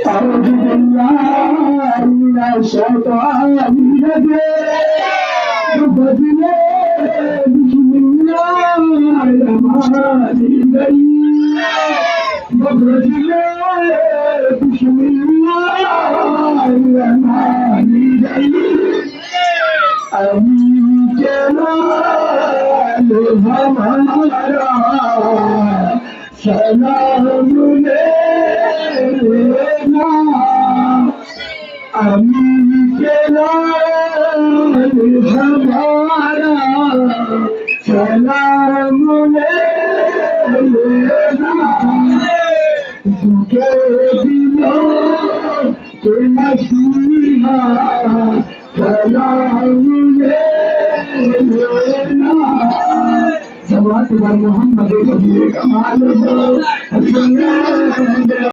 أعوذ بالله من الشيطان الرجيم بسم الله الرحمن الرحيم بسم الله الرحمن الرحيم أمين جلال हमारा सलाम लेना अमीन जलाल हमारा सलाम लेना झुके दिलों के मसीहा सलाम लेना जवाब मोहम्मद कमाल